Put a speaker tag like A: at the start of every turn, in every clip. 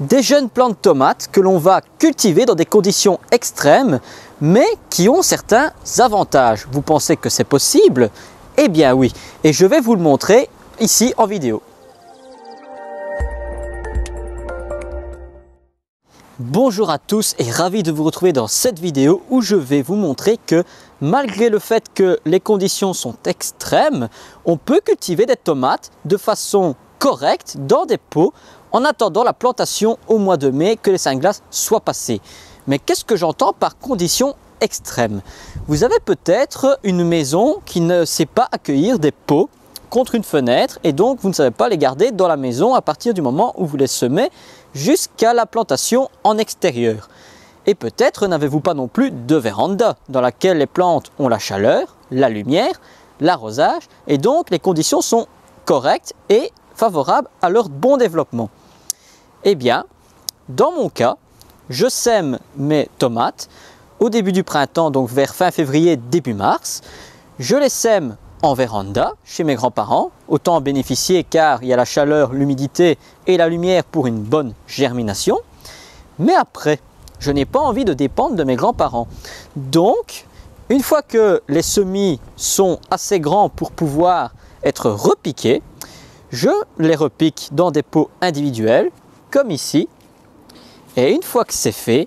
A: des jeunes plants de tomates que l'on va cultiver dans des conditions extrêmes, mais qui ont certains avantages. Vous pensez que c'est possible? Eh bien oui, et je vais vous le montrer ici en vidéo. Bonjour à tous et ravi de vous retrouver dans cette vidéo où je vais vous montrer que malgré le fait que les conditions sont extrêmes, on peut cultiver des tomates de façon correcte dans des pots en attendant la plantation au mois de mai, que les 5 glaces soient passées. Mais qu'est-ce que j'entends par conditions extrêmes? Vous avez peut-être une maison qui ne sait pas accueillir des pots contre une fenêtre et donc vous ne savez pas les garder dans la maison à partir du moment où vous les semez jusqu'à la plantation en extérieur. Et peut-être n'avez-vous pas non plus de véranda dans laquelle les plantes ont la chaleur, la lumière, l'arrosage et donc les conditions sont correctes et favorables à leur bon développement. Eh bien, dans mon cas, je sème mes tomates au début du printemps, donc vers fin février, début mars. Je les sème en véranda chez mes grands-parents, autant en bénéficier car il y a la chaleur, l'humidité et la lumière pour une bonne germination. Mais après, je n'ai pas envie de dépendre de mes grands-parents. Donc, une fois que les semis sont assez grands pour pouvoir être repiqués, je les repique dans des pots individuels, comme ici. Et une fois que c'est fait,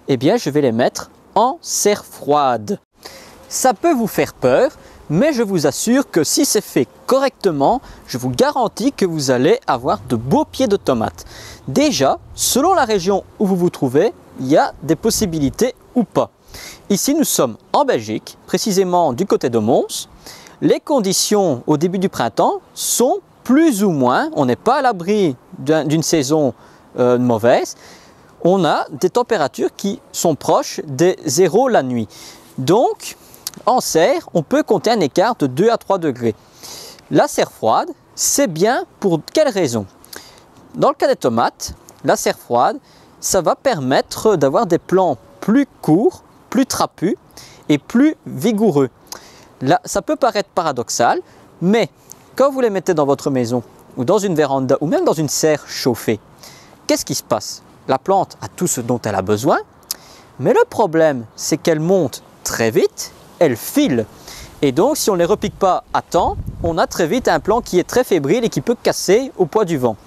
A: eh bien, je vais les mettre en serre froide. Ça peut vous faire peur, mais je vous assure que si c'est fait correctement, je vous garantis que vous allez avoir de beaux pieds de tomates. Déjà, selon la région où vous vous trouvez, il y a des possibilités ou pas. Ici, nous sommes en Belgique, précisément du côté de Mons. Les conditions au début du printemps sont plus ou moins, on n'est pas à l'abri d'une saison mauvaise, on a des températures qui sont proches des 0 la nuit. Donc, en serre, on peut compter un écart de 2 à 3 degrés. La serre froide, c'est bien pour quelle raison? Dans le cas des tomates, la serre froide, ça va permettre d'avoir des plants plus courts, plus trapus et plus vigoureux. Là, ça peut paraître paradoxal, mais quand vous les mettez dans votre maison ou dans une véranda ou même dans une serre chauffée, qu'est-ce qui se passe? La plante a tout ce dont elle a besoin, mais le problème, c'est qu'elle monte très vite, elle file. Et donc, si on ne les repique pas à temps, on a très vite un plant qui est très fébrile et qui peut casser au poids du vent.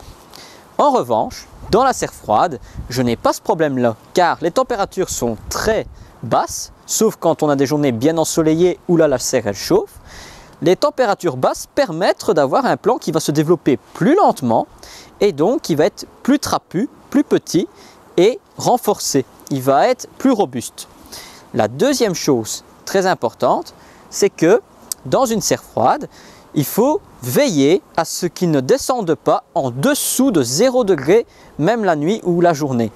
A: En revanche, dans la serre froide, je n'ai pas ce problème-là, car les températures sont très basses, sauf quand on a des journées bien ensoleillées où là la serre elle chauffe. Les températures basses permettent d'avoir un plant qui va se développer plus lentement et donc qui va être plus trapu, plus petit et renforcé. Il va être plus robuste. La deuxième chose très importante, c'est que dans une serre froide, il faut veiller à ce qu'il ne descende pas en dessous de 0 degré, même la nuit ou la journée.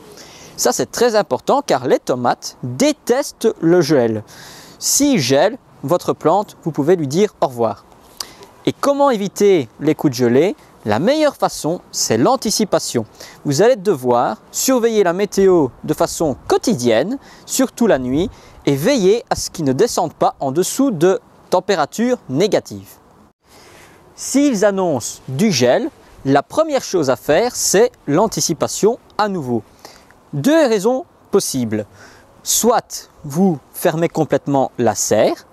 A: Ça, c'est très important car les tomates détestent le gel. S'il gèle, votre plante, vous pouvez lui dire au revoir. Et comment éviter les coups de gelée? La meilleure façon, c'est l'anticipation. Vous allez devoir surveiller la météo de façon quotidienne, surtout la nuit, et veiller à ce qu'il ne descende pas en dessous de températures négatives. S'ils annoncent du gel, la première chose à faire, c'est l'anticipation à nouveau. Deux raisons possibles. Soit vous fermez complètement la serre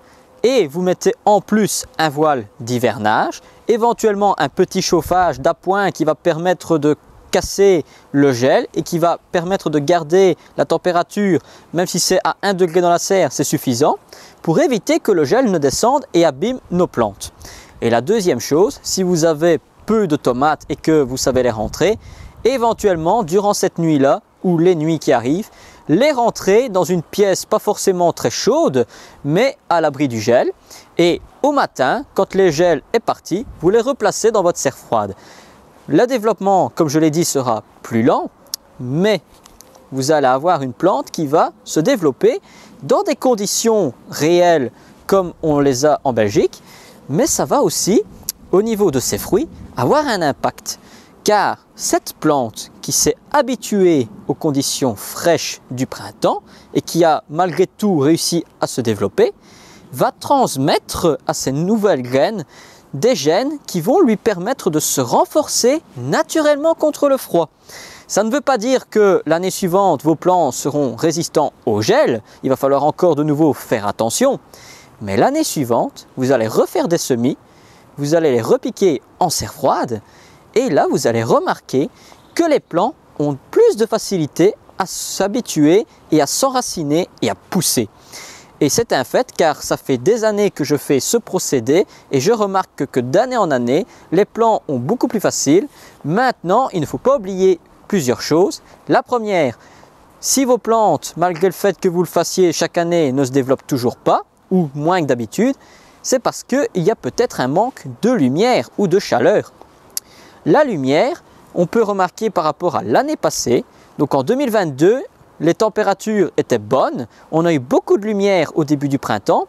A: et vous mettez en plus un voile d'hivernage, éventuellement un petit chauffage d'appoint qui va permettre de casser le gel et qui va permettre de garder la température, même si c'est à 1 degré dans la serre, c'est suffisant, pour éviter que le gel ne descende et abîme nos plantes. Et la deuxième chose, si vous avez peu de tomates et que vous savez les rentrer, éventuellement durant cette nuit-là ou les nuits qui arrivent, les rentrer dans une pièce pas forcément très chaude, mais à l'abri du gel. Et au matin, quand le gel est parti, vous les replacez dans votre serre froide. Le développement, comme je l'ai dit, sera plus lent, mais vous allez avoir une plante qui va se développer dans des conditions réelles comme on les a en Belgique, mais ça va aussi, au niveau de ses fruits, avoir un impact. Car cette plante qui s'est habituée aux conditions fraîches du printemps et qui a malgré tout réussi à se développer, va transmettre à ces nouvelles graines des gènes qui vont lui permettre de se renforcer naturellement contre le froid. Ça ne veut pas dire que l'année suivante, vos plants seront résistants au gel. Il va falloir encore de nouveau faire attention. Mais l'année suivante, vous allez refaire des semis, vous allez les repiquer en serre froide et là, vous allez remarquer que les plants ont plus de facilité à s'habituer et à s'enraciner et à pousser. Et c'est un fait car ça fait des années que je fais ce procédé et je remarque que d'année en année, les plants ont beaucoup plus facile. Maintenant, il ne faut pas oublier plusieurs choses. La première, si vos plantes, malgré le fait que vous le fassiez chaque année, ne se développent toujours pas ou moins que d'habitude, c'est parce qu'il y a peut-être un manque de lumière ou de chaleur. La lumière, on peut remarquer par rapport à l'année passée, donc en 2022, les températures étaient bonnes, on a eu beaucoup de lumière au début du printemps,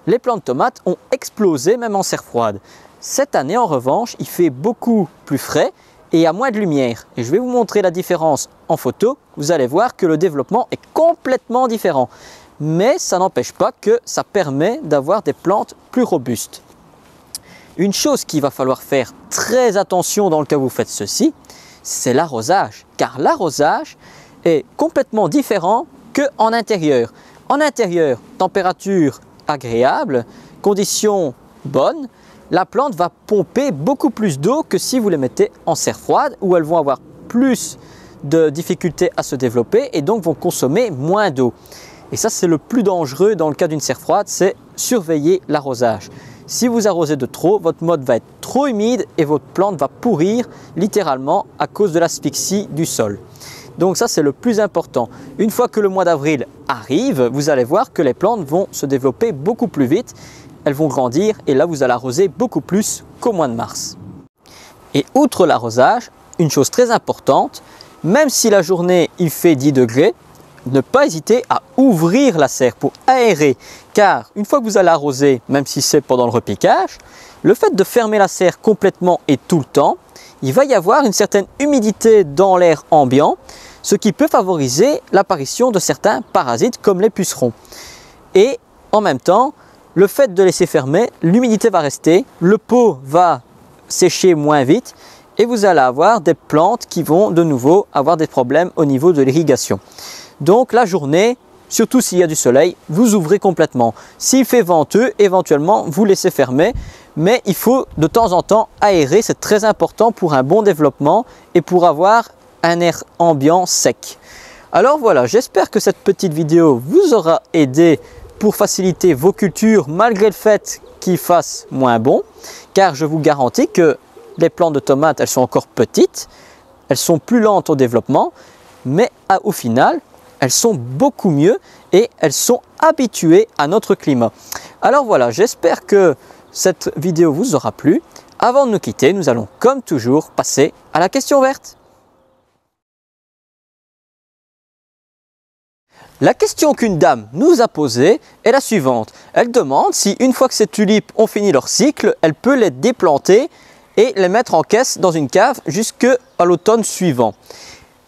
A: les plants de tomates ont explosé même en serre froide. Cette année en revanche, il fait beaucoup plus frais et il y a moins de lumière. Et je vais vous montrer la différence en photo, vous allez voir que le développement est complètement différent. Mais ça n'empêche pas que ça permet d'avoir des plantes plus robustes. Une chose qu'il va falloir faire très attention dans le cas où vous faites ceci, c'est l'arrosage. Car l'arrosage est complètement différent qu'en intérieur. En intérieur, température agréable, conditions bonnes, la plante va pomper beaucoup plus d'eau que si vous les mettez en serre froide où elles vont avoir plus de difficultés à se développer et donc vont consommer moins d'eau. Et ça, c'est le plus dangereux dans le cas d'une serre froide, c'est surveiller l'arrosage. Si vous arrosez de trop, votre mode va être trop humide et votre plante va pourrir littéralement à cause de l'asphyxie du sol. Donc ça, c'est le plus important. Une fois que le mois d'avril arrive, vous allez voir que les plantes vont se développer beaucoup plus vite. Elles vont grandir et là, vous allez arroser beaucoup plus qu'au mois de mars. Et outre l'arrosage, une chose très importante, même si la journée il fait 10 degrés, ne pas hésiter à ouvrir la serre pour aérer, car une fois que vous allez arroser, même si c'est pendant le repiquage, le fait de fermer la serre complètement et tout le temps, il va y avoir une certaine humidité dans l'air ambiant, ce qui peut favoriser l'apparition de certains parasites comme les pucerons. Et en même temps, le fait de laisser fermer, l'humidité va rester, le pot va sécher moins vite et vous allez avoir des plantes qui vont de nouveau avoir des problèmes au niveau de l'irrigation. Donc la journée, surtout s'il y a du soleil, vous ouvrez complètement. S'il fait venteux, éventuellement, vous laissez fermer. Mais il faut de temps en temps aérer, c'est très important pour un bon développement et pour avoir un air ambiant sec. Alors voilà, j'espère que cette petite vidéo vous aura aidé pour faciliter vos cultures malgré le fait qu'il fasse moins bon. Car je vous garantis que les plantes de tomates, elles sont encore petites, elles sont plus lentes au développement, mais au final, elles sont beaucoup mieux et elles sont habituées à notre climat. Alors voilà, j'espère que cette vidéo vous aura plu. Avant de nous quitter, nous allons comme toujours passer à la question verte. La question qu'une dame nous a posée est la suivante. Elle demande si une fois que ces tulipes ont fini leur cycle, elle peut les déplanter et les mettre en caisse dans une cave jusqu'à l'automne suivant.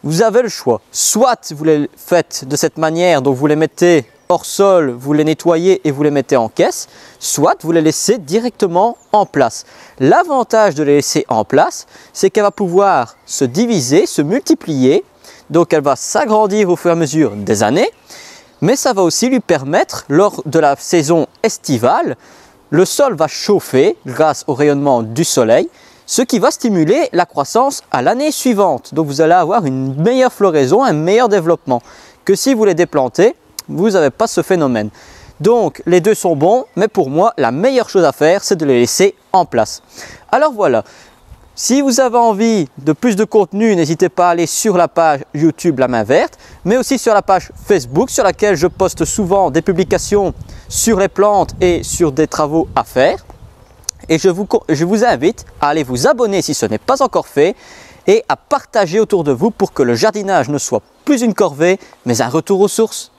A: Vous avez le choix, soit vous les faites de cette manière, donc vous les mettez hors sol, vous les nettoyez et vous les mettez en caisse, soit vous les laissez directement en place. L'avantage de les laisser en place, c'est qu'elle va pouvoir se diviser, se multiplier, donc elle va s'agrandir au fur et à mesure des années, mais ça va aussi lui permettre, lors de la saison estivale, le sol va chauffer grâce au rayonnement du soleil, ce qui va stimuler la croissance à l'année suivante. Donc vous allez avoir une meilleure floraison, un meilleur développement que si vous les déplantez, vous n'avez pas ce phénomène. Donc les deux sont bons, mais pour moi, la meilleure chose à faire, c'est de les laisser en place. Alors voilà, si vous avez envie de plus de contenu, n'hésitez pas à aller sur la page YouTube La Main Verte, mais aussi sur la page Facebook sur laquelle je poste souvent des publications sur les plantes et sur des travaux à faire. Et je vous invite à aller vous abonner si ce n'est pas encore fait et à partager autour de vous pour que le jardinage ne soit plus une corvée mais un retour aux sources.